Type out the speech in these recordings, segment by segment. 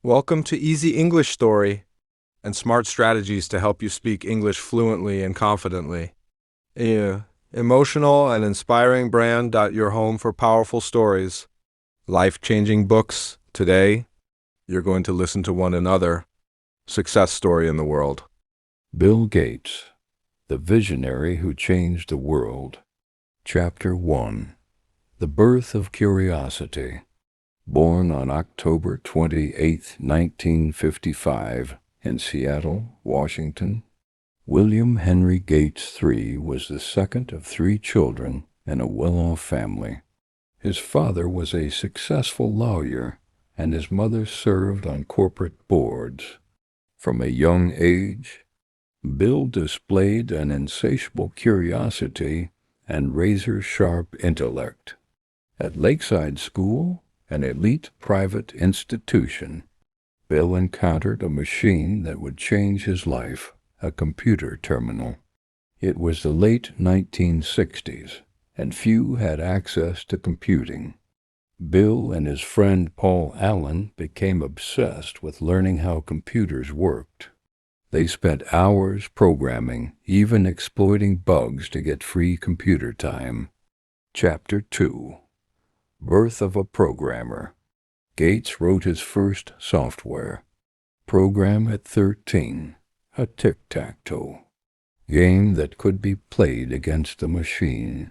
Welcome to Easy English Story and smart strategies to help you speak English fluently and confidently. Emotional and inspiring brand. Your home for powerful stories, life-changing books. Today, you're going to listen to one another success story in the world. Bill Gates, the visionary who changed the world. Chapter 1. The Birth of Curiosity. Born on October 28, 1955, in Seattle, Washington, William Henry Gates III was the second of 3 children in a well-off family. His father was a successful lawyer, and his mother served on corporate boards. From a young age, Bill displayed an insatiable curiosity and razor-sharp intellect. At Lakeside School, an elite private institution, Bill encountered a machine that would change his life, a computer terminal. It was the late 1960s, and few had access to computing. Bill and his friend Paul Allen became obsessed with learning how computers worked. They spent hours programming, even exploiting bugs to get free computer time. Chapter 2. Birth of a Programmer. Gates wrote his first software program at 13, a tic-tac-toe game that could be played against a machine.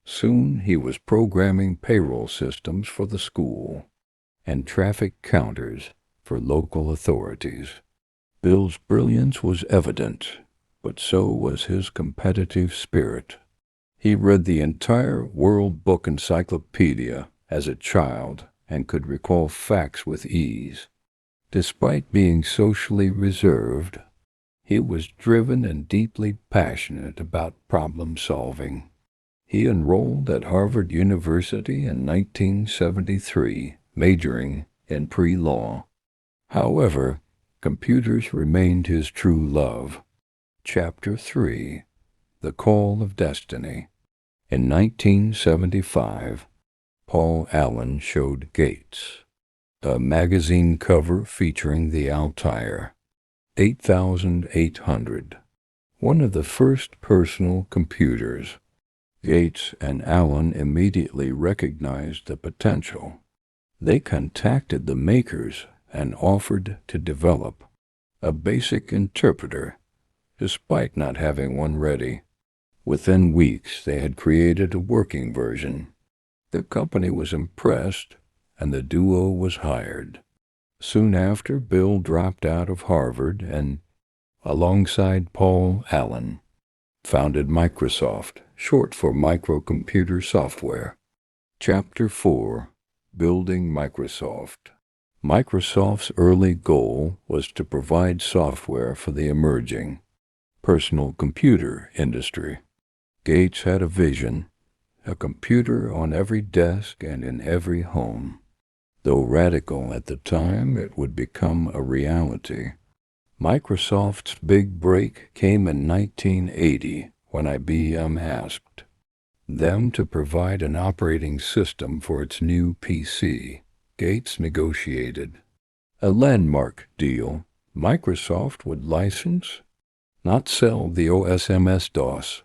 Soon he was programming payroll systems for the school and traffic counters for local authorities. Bill's brilliance was evident, but so was his competitive spirit. He read the entire World Book Encyclopedia as a child and could recall facts with ease. Despite being socially reserved, he was driven and deeply passionate about problem solving. He enrolled at Harvard University in 1973, majoring in pre-law. However, computers remained his true love. Chapter 3. The Call of Destiny. In 1975, Paul Allen showed Gates a magazine cover featuring the Altair 8800, one of the first personal computers. Gates and Allen immediately recognized the potential. They contacted the makers and offered to develop a basic interpreter, despite not having one ready. Within weeks, they had created a working version. The company was impressed, and the duo was hired. Soon after, Bill dropped out of Harvard and, alongside Paul Allen, founded Microsoft, short for Microcomputer Software. Chapter 4. Building Microsoft. Microsoft's early goal was to provide software for the emerging personal computer industry. Gates had a vision, a computer on every desk and in every home. Though radical at the time, it would become a reality. Microsoft's big break came in 1980 when IBM asked them to provide an operating system for its new PC. Gates negotiated a landmark deal. Microsoft would license, not sell the OS MS-DOS.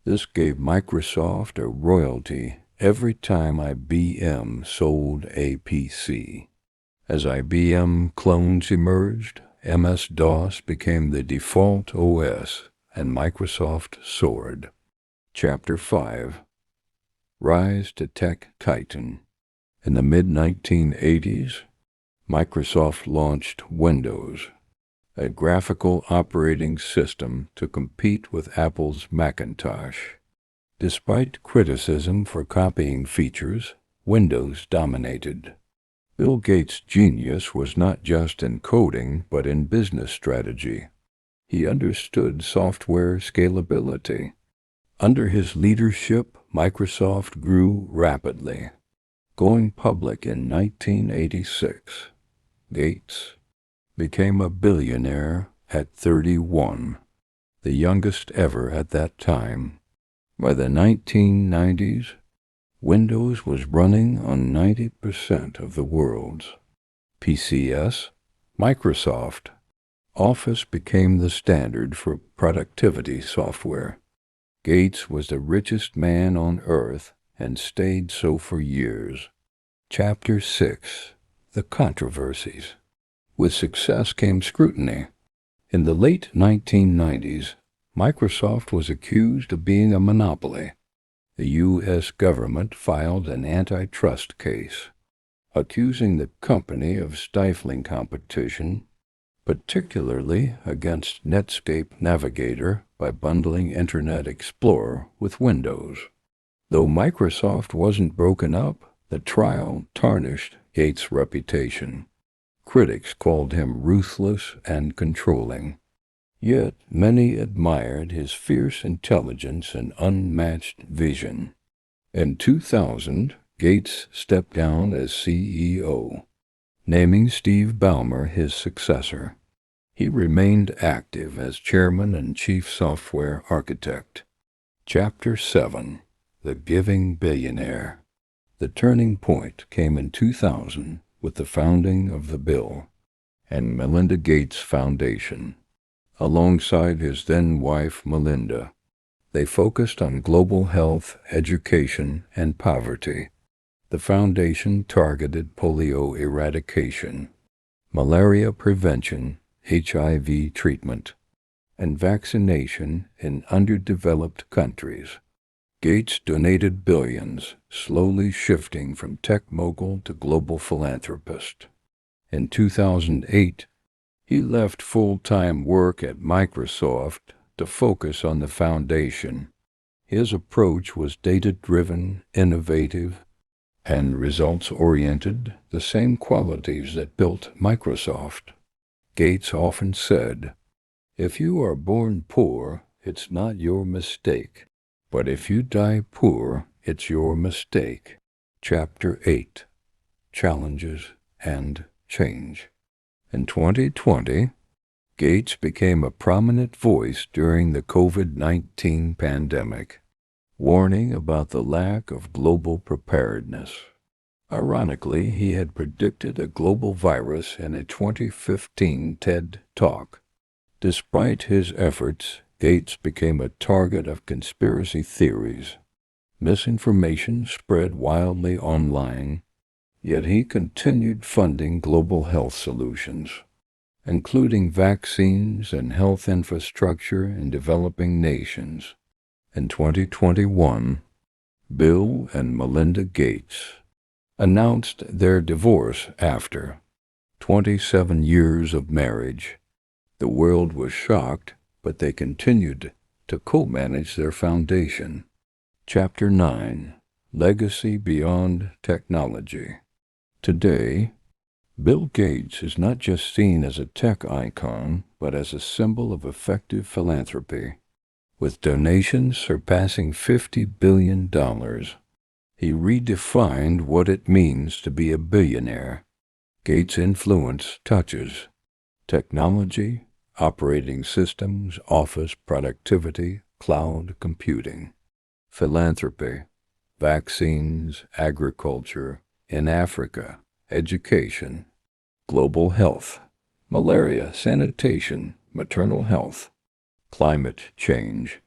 This gave Microsoft a royalty every time IBM sold a PC. As IBM clones emerged, MS-DOS became the default OS, and Microsoft soared. Chapter 5. Rise to Tech Titan. In the mid-1980s, Microsoft launched Windows, a graphical operating system to compete with Apple's Macintosh. Despite criticism for copying features, Windows dominated. Bill Gates' genius was not just in coding, but in business strategy. He understood software scalability. Under his leadership, Microsoft grew rapidly. Going public in 1986, Gates became a billionaire at 31, the youngest ever at that time. By the 1990s, Windows was running on 90% of the world's PCs, Microsoft Office became the standard for productivity software. Gates was the richest man on earth and stayed so for years. Chapter 6: The Controversies. With success came scrutiny. In the late 1990s, Microsoft was accused of being a monopoly. The U.S. government filed an antitrust case, accusing the company of stifling competition, particularly against Netscape Navigator by bundling Internet Explorer with Windows. Though Microsoft wasn't broken up, the trial tarnished Gates' reputation. Critics called him ruthless and controlling. Yet many admired his fierce intelligence and unmatched vision. In 2000, Gates stepped down as CEO, naming Steve Ballmer his successor. He remained active as chairman and chief software architect. Chapter 7: The Giving Billionaire. The turning point came in 2000 with the founding of the Bill and Melinda Gates Foundation. Alongside his then-wife Melinda, they focused on global health, education, and poverty. The foundation targeted polio eradication, malaria prevention, HIV treatment, and vaccination in underdeveloped countries. Gates donated billions, slowly shifting from tech mogul to global philanthropist. In 2008, he left full-time work at Microsoft to focus on the foundation. His approach was data-driven, innovative, and results-oriented, the same qualities that built Microsoft. Gates often said, "If you are born poor, it's not your mistake. But if you die poor, it's your mistake." Chapter 8: Challenges and Change. In 2020, Gates became a prominent voice during the COVID-19 pandemic, warning about the lack of global preparedness. Ironically, he had predicted a global virus in a 2015 TED Talk. Despite his efforts, Gates became a target of conspiracy theories. Misinformation spread wildly online, yet he continued funding global health solutions, including vaccines and health infrastructure in developing nations. In 2021, Bill and Melinda Gates announced their divorce after 27 years of marriage. The world was shocked, but they continued to co-manage their foundation. Chapter 9: Legacy Beyond Technology. Today, Bill Gates is not just seen as a tech icon, but as a symbol of effective philanthropy. With donations surpassing $50 billion, he redefined what it means to be a billionaire. Gates' influence touches technology, operating systems, office productivity, cloud computing, philanthropy, vaccines, agriculture, in Africa, education, global health, malaria, sanitation, maternal health, climate change,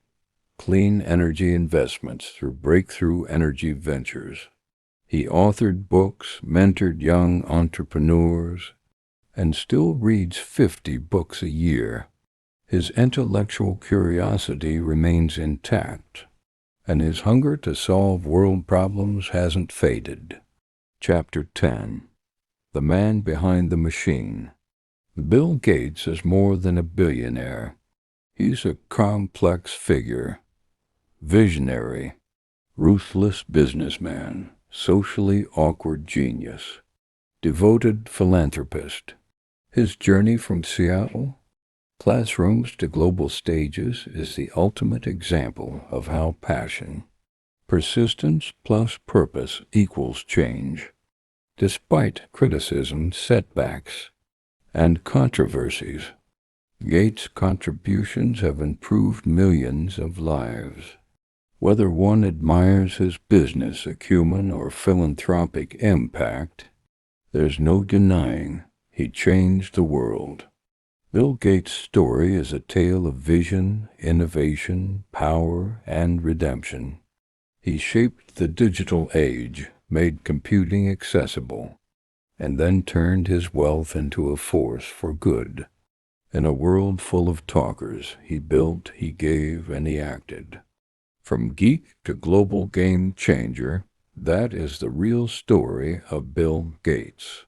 clean energy investments through breakthrough energy ventures. He authored books, mentored young entrepreneurs, and still reads 50 books a year. His intellectual curiosity remains intact, and his hunger to solve world problems hasn't faded. Chapter 10: The Man Behind the Machine. Bill Gates is more than a billionaire. He's a complex figure, visionary, ruthless businessman, socially awkward genius, devoted philanthropist. His journey from Seattle classrooms to global stages is the ultimate example of how passion, persistence plus purpose equals change. Despite criticism, setbacks, and controversies, Gates' contributions have improved millions of lives. Whether one admires his business acumen or philanthropic impact, there's no denying he changed the world. Bill Gates' story is a tale of vision, innovation, power, and redemption. He shaped the digital age, made computing accessible, and then turned his wealth into a force for good. In a world full of talkers, he built, he gave, and he acted. From geek to global game changer, that is the real story of Bill Gates.